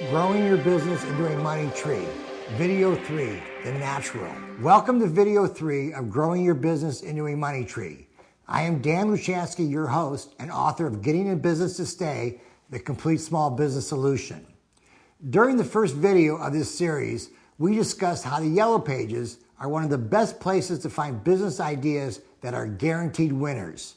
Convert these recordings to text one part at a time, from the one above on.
Growing your business into a money tree. Video 3, The Natural. Welcome to video 3 of Growing Your Business into a Money Tree. I am Dan Luchansky, your host and author of Getting in Business to Stay, The Complete Small Business Solution. During the first video of this series, we discussed how the Yellow Pages are one of the best places to find business ideas that are guaranteed winners.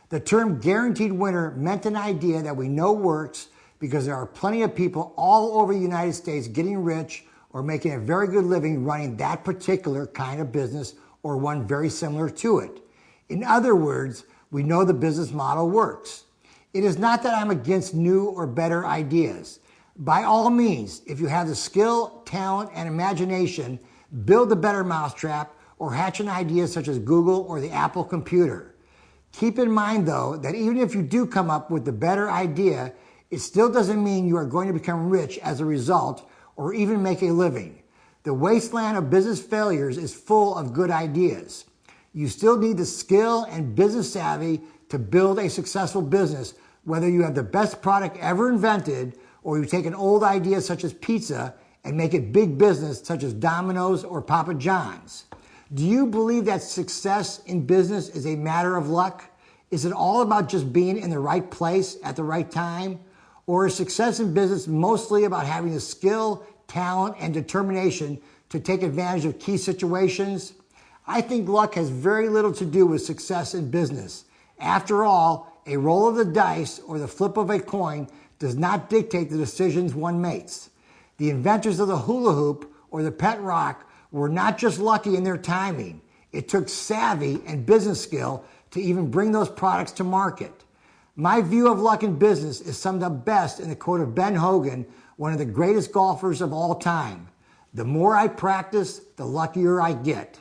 The term guaranteed winner meant an idea that we know works because there are plenty of people all over the United States getting rich or making a very good living running that particular kind of business or one very similar to it. In other words, we know the business model works. It is not that I'm against new or better ideas. By all means, if you have the skill, talent, and imagination, build a better mousetrap or hatch an idea such as Google or the Apple computer. Keep in mind, though, that even if you do come up with the better idea, it still doesn't mean you are going to become rich as a result or even make a living. The wasteland of business failures is full of good ideas. You still need the skill and business savvy to build a successful business, whether you have the best product ever invented or you take an old idea such as pizza and make it big business such as Domino's or Papa John's. Do you believe that success in business is a matter of luck? Is it all about just being in the right place at the right time? Or is success in business mostly about having the skill, talent, and determination to take advantage of key situations? I think luck has very little to do with success in business. After all, a roll of the dice or the flip of a coin does not dictate the decisions one makes. The inventors of the hula hoop or the pet rock were not just lucky in their timing. It took savvy and business skill to even bring those products to market. My view of luck in business is summed up best in the quote of Ben Hogan, one of the greatest golfers of all time. The more I practice, the luckier I get.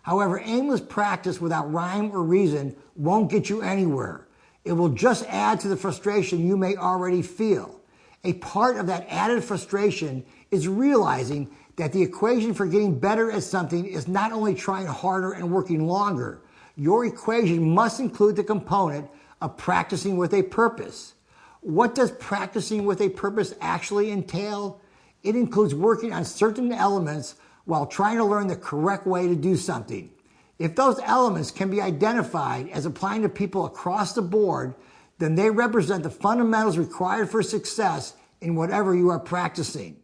However, aimless practice without rhyme or reason won't get you anywhere. It will just add to the frustration you may already feel. A part of that added frustration is realizing that the equation for getting better at something is not only trying harder and working longer. Your equation must include the component of practicing with a purpose. What does practicing with a purpose actually entail? It includes working on certain elements while trying to learn the correct way to do something. If those elements can be identified as applying to people across the board, then they represent the fundamentals required for success in whatever you are practicing.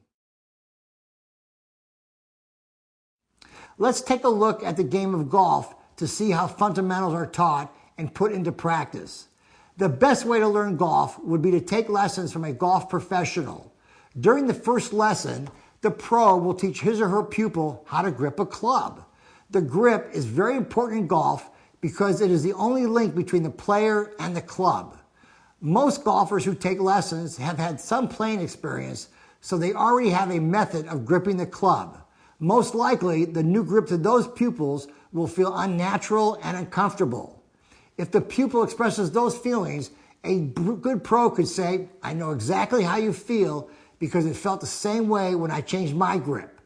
Let's take a look at the game of golf to see how fundamentals are taught and put into practice. The best way to learn golf would be to take lessons from a golf professional. During the first lesson, the pro will teach his or her pupil how to grip a club. The grip is very important in golf because it is the only link between the player and the club. Most golfers who take lessons have had some playing experience, so they already have a method of gripping the club. Most likely, the new grip to those pupils will feel unnatural and uncomfortable. If the pupil expresses those feelings, a good pro could say, I know exactly how you feel because it felt the same way when I changed my grip.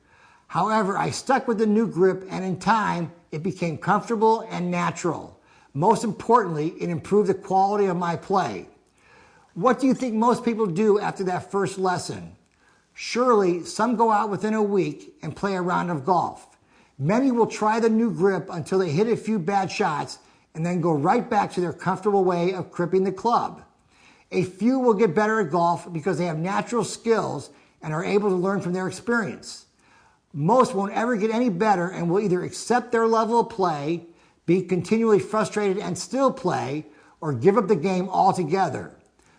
However, I stuck with the new grip and in time, it became comfortable and natural. Most importantly, it improved the quality of my play. What do you think most people do after that first lesson? Surely, some go out within a week and play a round of golf. Many will try the new grip until they hit a few bad shots and then go right back to their comfortable way of gripping the club. A few will get better at golf because they have natural skills and are able to learn from their experience. Most won't ever get any better and will either accept their level of play, be continually frustrated and still play, or give up the game altogether.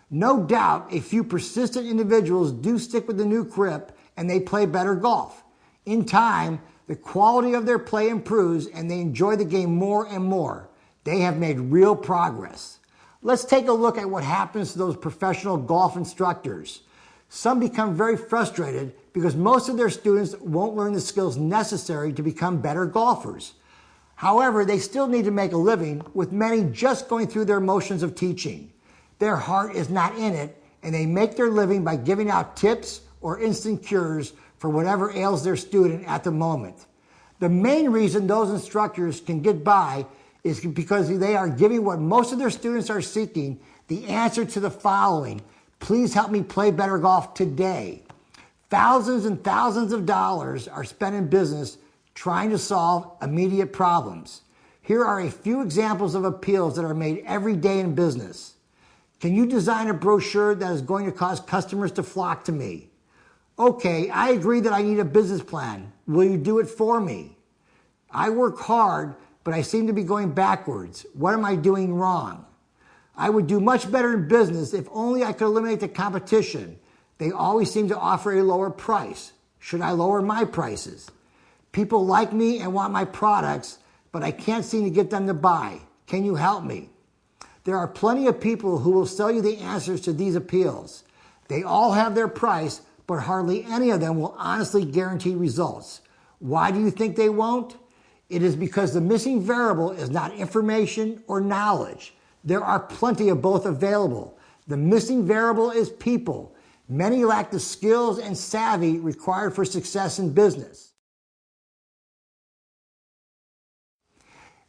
No doubt, a few persistent individuals do stick with the new grip and they play better golf. In time, the quality of their play improves and they enjoy the game more and more. They have made real progress. Let's take a look at what happens to those professional golf instructors. Some become very frustrated because most of their students won't learn the skills necessary to become better golfers. However, they still need to make a living, with many just going through their motions of teaching. Their heart is not in it, and they make their living by giving out tips or instant cures for whatever ails their student at the moment. The main reason those instructors can get by is because they are giving what most of their students are seeking, the answer to the following: please help me play better golf today. Thousands and thousands of dollars are spent in business trying to solve immediate problems. Here are a few examples of appeals that are made every day in business. Can you design a brochure that is going to cause customers to flock to me? Okay, I agree that I need a business plan. Will you do it for me? I work hard, but I seem to be going backwards. What am I doing wrong? I would do much better in business if only I could eliminate the competition. They always seem to offer a lower price. Should I lower my prices? People like me and want my products, but I can't seem to get them to buy. Can you help me? There are plenty of people who will sell you the answers to these appeals. They all have their price, but hardly any of them will honestly guarantee results. Why do you think they won't? It is because the missing variable is not information or knowledge. There are plenty of both available. The missing variable is people. Many lack the skills and savvy required for success in business.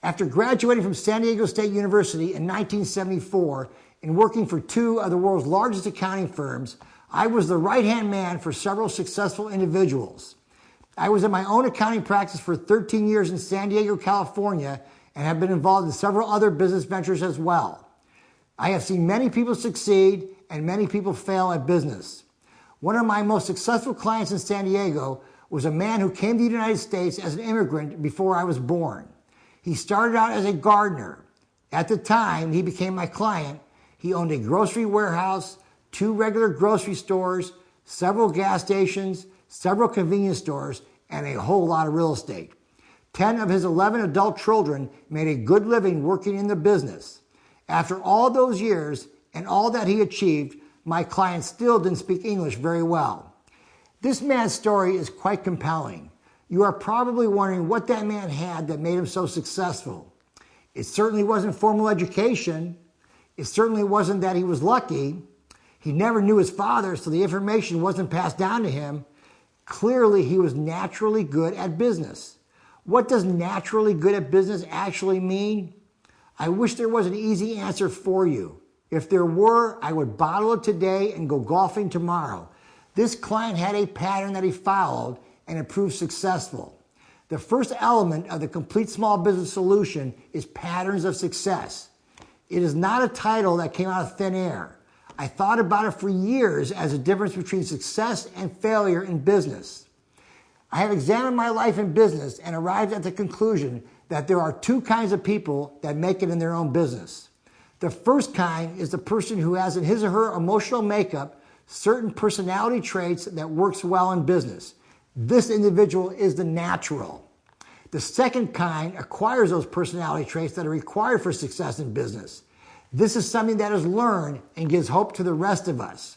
After graduating from San Diego State University in 1974 and working for two of the world's largest accounting firms, I was the right-hand man for several successful individuals. I was in my own accounting practice for 13 years in San Diego, California, and have been involved in several other business ventures as well. I have seen many people succeed and many people fail at business. One of my most successful clients in San Diego was a man who came to the United States as an immigrant before I was born. He started out as a gardener. At the time he became my client, he owned a grocery warehouse, 2 regular grocery stores, several gas stations, several convenience stores, and a whole lot of real estate. 10 of his 11 adult children made a good living working in the business. After all those years and all that he achieved, my client still didn't speak English very well. This man's story is quite compelling. You are probably wondering what that man had that made him so successful. It certainly wasn't formal education. It certainly wasn't that he was lucky. He never knew his father, so the information wasn't passed down to him. Clearly, he was naturally good at business. What does naturally good at business actually mean? I wish there was an easy answer for you. If there were, I would bottle it today and go golfing tomorrow. This client had a pattern that he followed, and it proved successful. The first element of the complete small business solution is patterns of success. It is not a title that came out of thin air. I thought about it for years as a difference between success and failure in business. I have examined my life in business and arrived at the conclusion that there are 2 kinds of people that make it in their own business. The first kind is the person who has in his or her emotional makeup certain personality traits that works well in business. This individual is the natural. The second kind acquires those personality traits that are required for success in business. This is something that is learned and gives hope to the rest of us.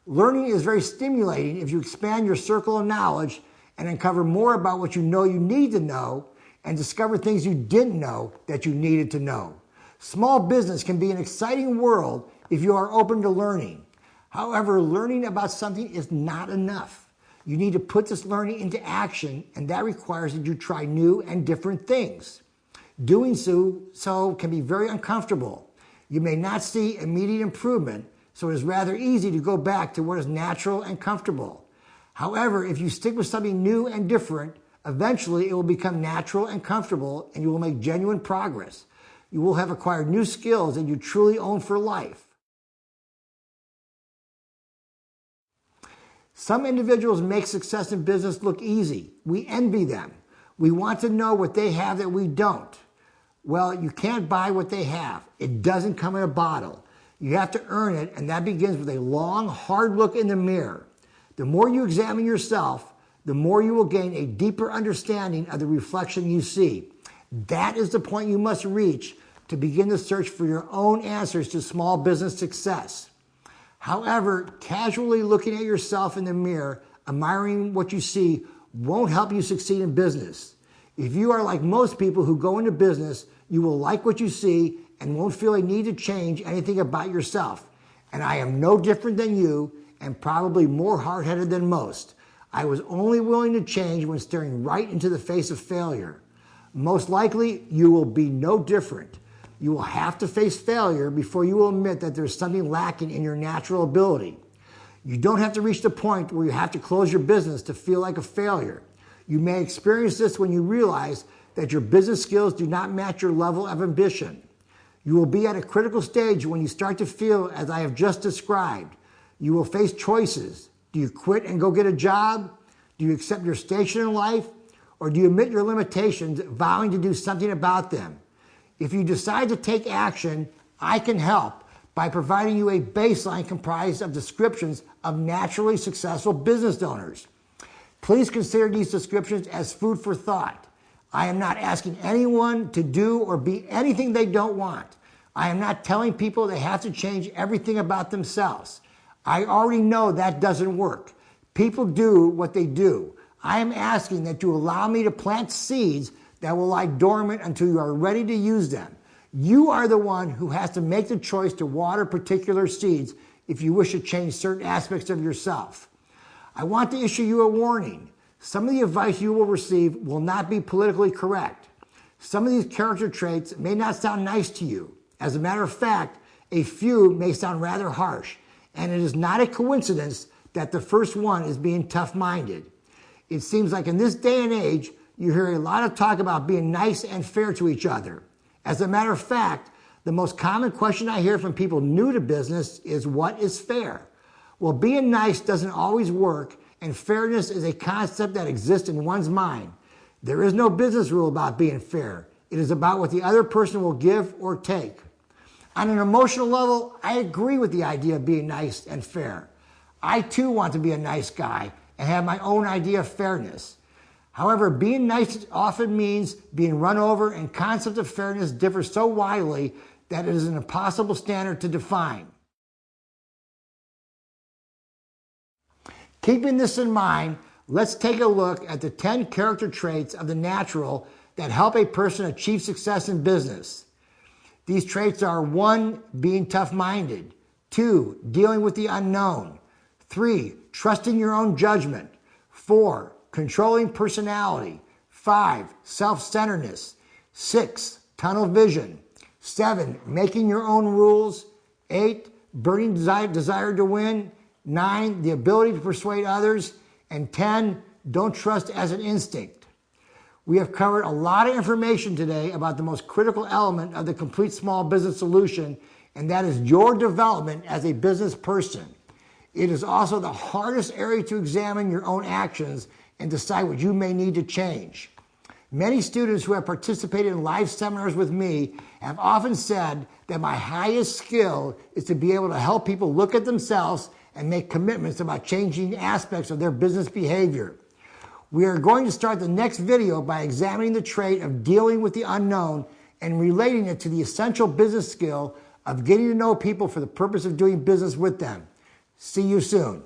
Learning is very stimulating if you expand your circle of knowledge and uncover more about what you know you need to know and discover things you didn't know that you needed to know. Small business can be an exciting world if you are open to learning. However, learning about something is not enough. You need to put this learning into action, and that requires that you try new and different things. Doing so can be very uncomfortable. You may not see immediate improvement, so it is rather easy to go back to what is natural and comfortable. However, if you stick with something new and different, eventually it will become natural and comfortable, and you will make genuine progress. You will have acquired new skills that you truly own for life. Some individuals make success in business look easy. We envy them. We want to know what they have that we don't. Well, you can't buy what they have. It doesn't come in a bottle. You have to earn it, and that begins with a long, hard look in the mirror. The more you examine yourself, the more you will gain a deeper understanding of the reflection you see. That is the point you must reach to begin the search for your own answers to small business success. However, casually looking at yourself in the mirror, admiring what you see, won't help you succeed in business. If you are like most people who go into business, you will like what you see and won't feel a need to change anything about yourself. And I am no different than you and probably more hard-headed than most. I was only willing to change when staring right into the face of failure. Most likely, you will be no different. You will have to face failure before you will admit that there's something lacking in your natural ability. You don't have to reach the point where you have to close your business to feel like a failure. You may experience this when you realize that your business skills do not match your level of ambition. You will be at a critical stage when you start to feel as I have just described. You will face choices. Do you quit and go get a job? Do you accept your station in life? Or do you admit your limitations, vowing to do something about them? If you decide to take action, I can help by providing you a baseline comprised of descriptions of naturally successful business owners. Please consider these descriptions as food for thought. I am not asking anyone to do or be anything they don't want. I am not telling people they have to change everything about themselves. I already know that doesn't work. People do what they do. I am asking that you allow me to plant seeds that will lie dormant until you are ready to use them. You are the one who has to make the choice to water particular seeds if you wish to change certain aspects of yourself. I want to issue you a warning. Some of the advice you will receive will not be politically correct. Some of these character traits may not sound nice to you. As a matter of fact, a few may sound rather harsh, and it is not a coincidence that the first one is being tough-minded. It seems like in this day and age, you hear a lot of talk about being nice and fair to each other. As a matter of fact, the most common question I hear from people new to business is, what is fair? Well, being nice doesn't always work, and fairness is a concept that exists in one's mind. There is no business rule about being fair. It is about what the other person will give or take. On an emotional level, I agree with the idea of being nice and fair. I too want to be a nice guy and have my own idea of fairness. However, being nice often means being run over, and concept of fairness differs so widely that it is an impossible standard to define. Keeping this in mind, let's take a look at the 10 character traits of the natural that help a person achieve success in business. These traits are 1, being tough-minded, 2, dealing with the unknown, 3, trusting your own judgment, 4, controlling personality, 5, self-centeredness, 6, tunnel vision, 7, making your own rules, 8, burning desire to win, 9, the ability to persuade others, and 10, don't trust as an instinct. We have covered a lot of information today about the most critical element of the complete small business solution, and that is your development as a business person. It is also the hardest area to examine your own actions and decide what you may need to change. Many students who have participated in live seminars with me have often said that my highest skill is to be able to help people look at themselves and make commitments about changing aspects of their business behavior. We are going to start the next video by examining the trait of dealing with the unknown and relating it to the essential business skill of getting to know people for the purpose of doing business with them. See you soon.